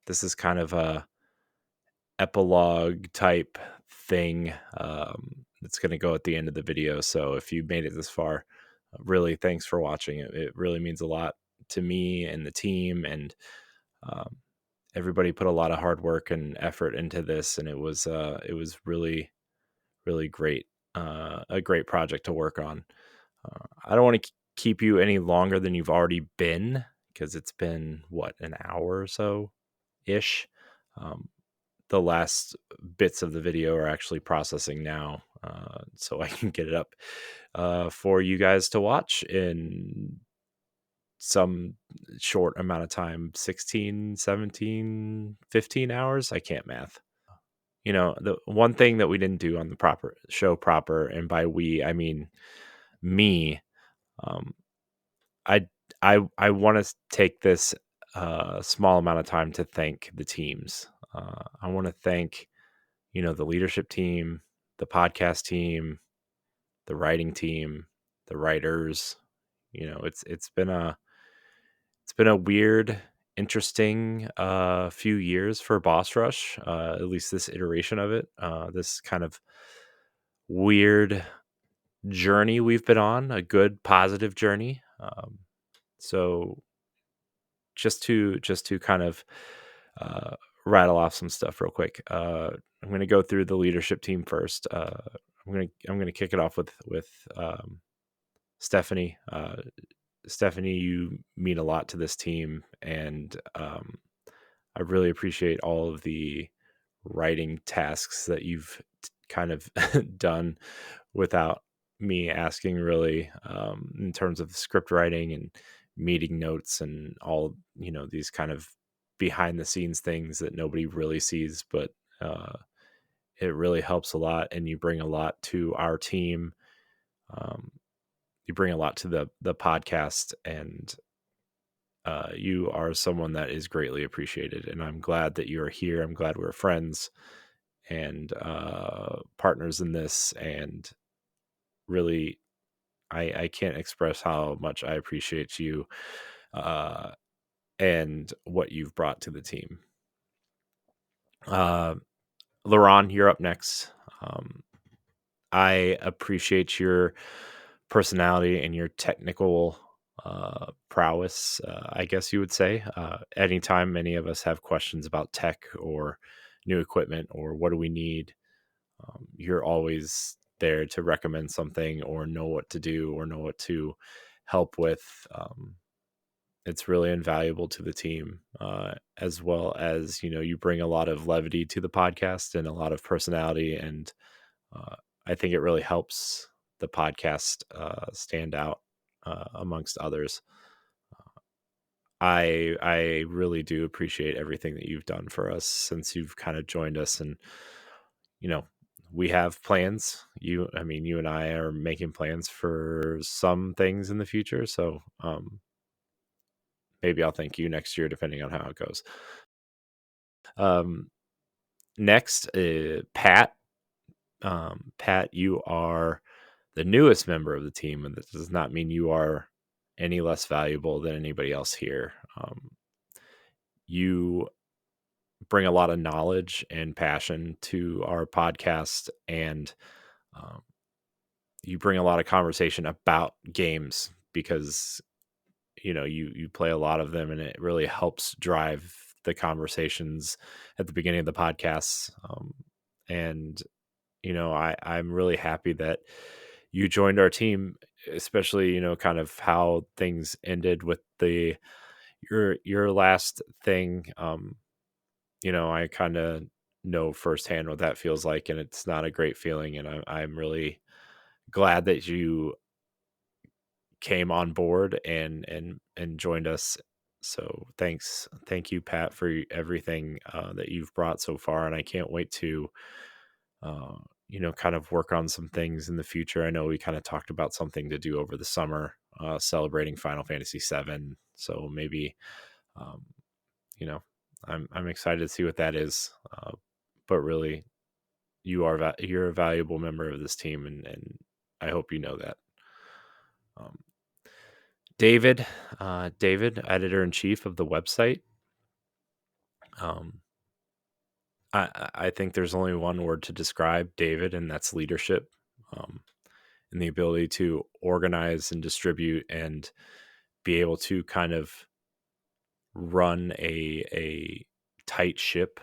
A: This is kind of a epilogue type thing that's going to go at the end of the video. So if you made it this far, really thanks for watching it. It really means a lot to me and the team, and everybody put a lot of hard work and effort into this, and it was really great, a great project to work on. I don't want to keep you any longer than you've already been, because it's been an hour or so ish. The last bits of the video are actually processing now, so I can get it up for you guys to watch in some short amount of time, 16, 17, 15 hours. I can't math. The one thing that we didn't do on the show proper, and by we, I mean me, I want to take this small amount of time to thank the teams. I want to thank, the leadership team, the podcast team, the writing team, the writers. It's been a weird, interesting few years for Boss Rush, at least this iteration of it. This kind of weird journey we've been on, a good, positive journey. So just to kind of rattle off some stuff real quick. I'm going to go through the leadership team first. I'm going to kick it off with Stephanie. Stephanie, you mean a lot to this team, and I really appreciate all of the writing tasks that you've kind of done without me asking, really, in terms of script writing and meeting notes and all, these kind of behind the scenes things that nobody really sees, but it really helps a lot, and you bring a lot to our team. You bring a lot to the podcast, and you are someone that is greatly appreciated, and I'm glad that you're here. I'm glad we're friends and partners in this, and really I can't express how much I appreciate you and what you've brought to the team. LeRon, you're up next. I appreciate your personality and your technical prowess, I guess you would say. Anytime any of us have questions about tech or new equipment or what do we need, you're always there to recommend something or know what to do or know what to help with. It's really invaluable to the team, as well as, you bring a lot of levity to the podcast and a lot of personality. And I think it really helps the podcast stand out amongst others. I really do appreciate everything that you've done for us since you've kind of joined us, and we have plans. You and I are making plans for some things in the future, so maybe I'll thank you next year depending on how it goes. Next, Pat. Pat, you are the newest member of the team, and that does not mean you are any less valuable than anybody else here. You bring a lot of knowledge and passion to our podcast, and you bring a lot of conversation about games because you play a lot of them, and it really helps drive the conversations at the beginning of the podcasts. And I'm really happy that you joined our team, especially kind of how things ended with your last thing. I kind of know firsthand what that feels like, and it's not a great feeling, and I'm really glad that you came on board and joined us. So thank you, Pat, for everything that you've brought so far, and I can't wait to kind of work on some things in the future. I know we kind of talked about something to do over the summer, celebrating Final Fantasy VII. So maybe, I'm excited to see what that is. But really, you're a valuable member of this team, and I hope you know that. David, editor-in-chief of the website. I think there's only one word to describe David, and that's leadership, and the ability to organize and distribute and be able to kind of run a tight ship.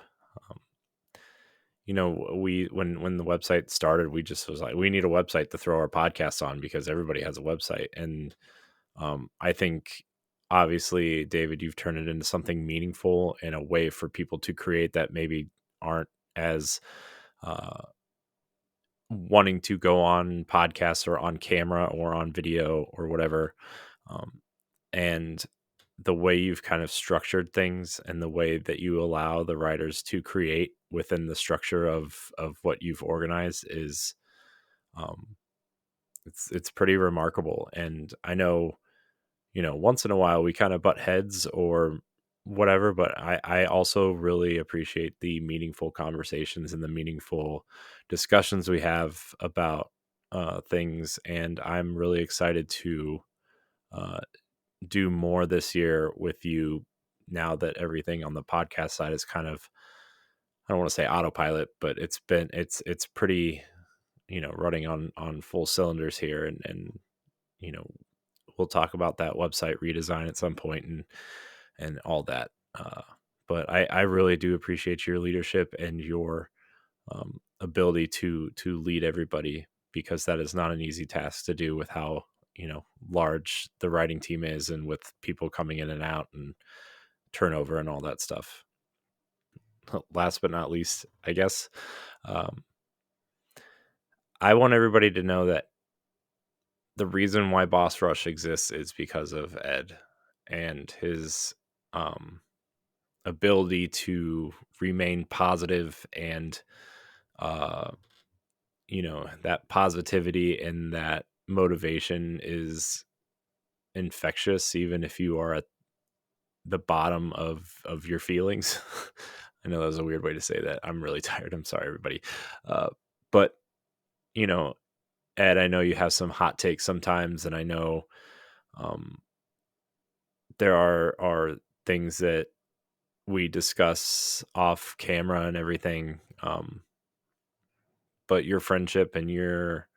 A: When the website started, we just was like, we need a website to throw our podcasts on because everybody has a website. And I think obviously, David, you've turned it into something meaningful and a way for people to create that maybe aren't as wanting to go on podcasts or on camera or on video or whatever. and the way you've kind of structured things and the way that you allow the writers to create within the structure of what you've organized is it's pretty remarkable. And I know, once in a while we kind of butt heads or whatever, but I also really appreciate the meaningful conversations and the meaningful discussions we have about things. And I'm really excited to do more this year with you now that everything on the podcast side is kind of, I don't want to say autopilot, but it's pretty, running on full cylinders here. And we'll talk about that website redesign at some point and all that. But I really do appreciate your leadership and your ability to lead everybody, because that is not an easy task to do with how, large the writing team is and with people coming in and out and turnover and all that stuff. Last but not least, I guess, I want everybody to know that the reason why Boss Rush exists is because of Ed and his ability to remain positive and that positivity and that motivation is infectious, even if you are at the bottom of your feelings. I know that was a weird way to say that. I'm really tired. I'm sorry, everybody. But Ed, I know you have some hot takes sometimes, and I know there are things that we discuss off camera and everything. But your friendship and your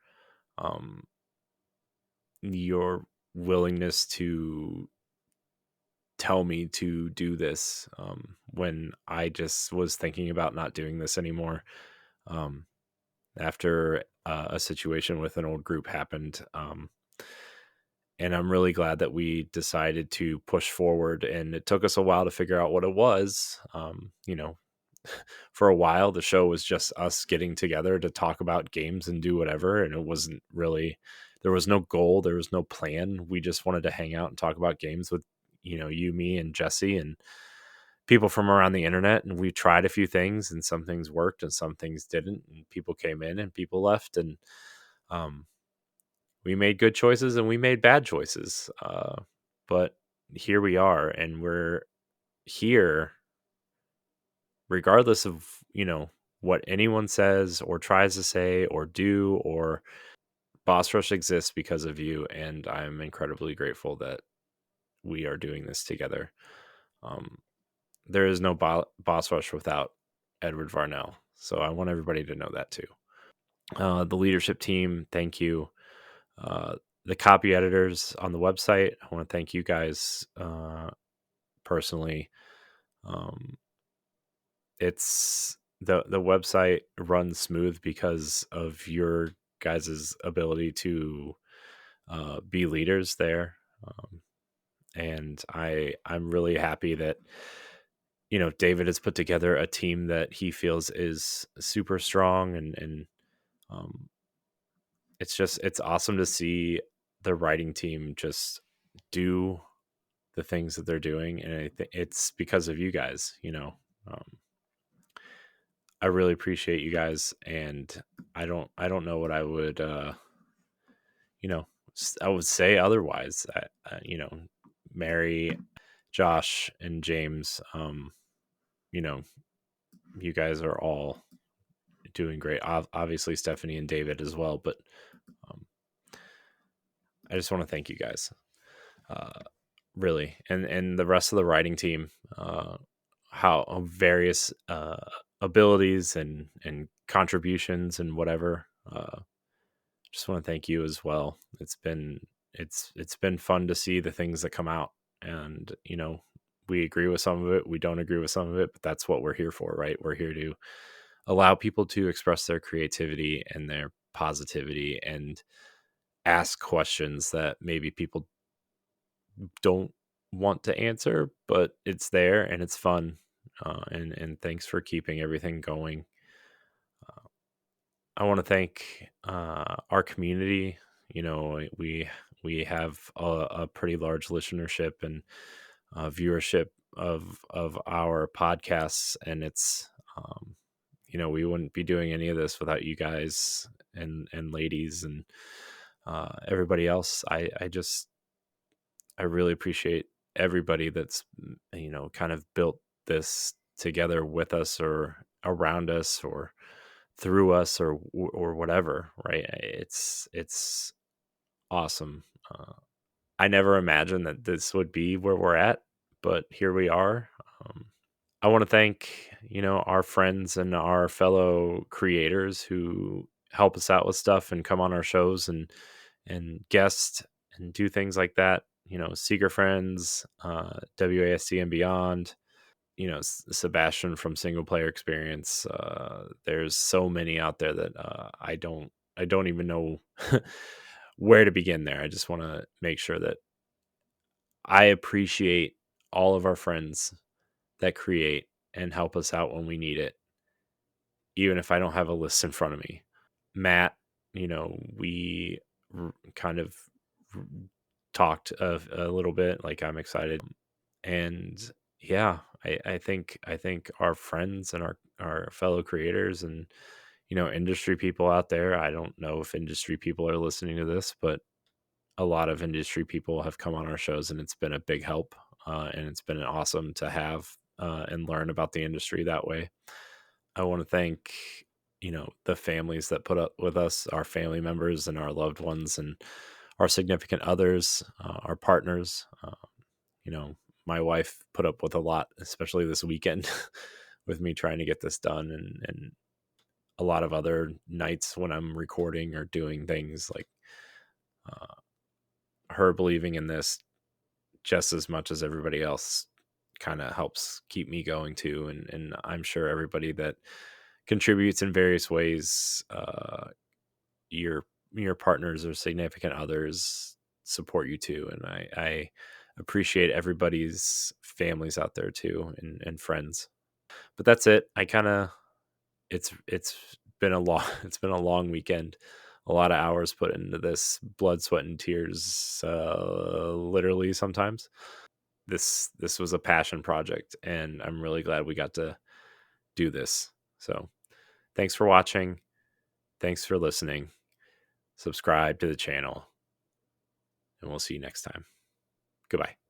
A: willingness to tell me to do this when I just was thinking about not doing this anymore after a situation with an old group happened. And I'm really glad that we decided to push forward, and it took us a while to figure out what it was. For a while, the show was just us getting together to talk about games and do whatever. And it wasn't really, there was no goal. There was no plan. We just wanted to hang out and talk about games with, you, me, and Jesse and people from around the internet. And we tried a few things, and some things worked and some things didn't. And people came in and people left. And, we made good choices and we made bad choices. But here we are, and we're here regardless of, what anyone says or tries to say or do, or Boss Rush exists because of you. And I'm incredibly grateful that we are doing this together. There is no Boss Rush without Edward Varnell. So I want everybody to know that too. The leadership team, thank you. The copy editors on the website, I want to thank you guys personally. It's the website runs smooth because of your guys' ability to be leaders there. And I'm really happy that, David has put together a team that he feels is super strong, and it's awesome to see the writing team just do the things that they're doing. And I think it's because of you guys, I really appreciate you guys, and I don't know what I would, I would say otherwise. Mary, Josh, and James, you guys are all doing great. Obviously, Stephanie and David as well, but I just want to thank you guys, really, and the rest of the writing team, how various abilities and contributions and whatever. Just want to thank you as well. It's been fun to see the things that come out, and we agree with some of it, we don't agree with some of it, but that's what we're here for, right? We're here to allow people to express their creativity and their positivity and ask questions that maybe people don't want to answer, but it's there and it's fun. And thanks for keeping everything going. I want to thank our community. We we have a pretty large listenership and viewership of our podcasts, and it's we wouldn't be doing any of this without you guys and ladies and everybody else. I really appreciate everybody that's kind of built this together with us or around us or through us or whatever, right? It's awesome. I never imagined that this would be where we're at, but here we are. I want to thank our friends and our fellow creators who help us out with stuff and come on our shows and guest and do things like that. Seeker Friends, WASD and Beyond, Sebastian from Single Player Experience. There's so many out there that I don't even know where to begin there. I just want to make sure that I appreciate all of our friends that create and help us out when we need it, even if I don't have a list in front of me. Matt, we kind of talked a little bit, like I'm excited. And yeah, I think our friends and our fellow creators and industry people out there, I don't know if industry people are listening to this, but a lot of industry people have come on our shows, and it's been a big help, and it's been awesome to have and learn about the industry that way. I want to thank the families that put up with us, our family members and our loved ones and our significant others, our partners. My wife put up with a lot, especially this weekend with me trying to get this done, and a lot of other nights when I'm recording or doing things, like her believing in this just as much as everybody else kind of helps keep me going too. And I'm sure everybody that contributes in various ways, your partners or significant others support you too. And I appreciate everybody's families out there too, and friends. But that's it. It's been a long weekend. A lot of hours put into this, blood, sweat, and tears, literally sometimes. This was a passion project, and I'm really glad we got to do this. So thanks for watching. Thanks for listening. Subscribe to the channel, and we'll see you next time. Goodbye.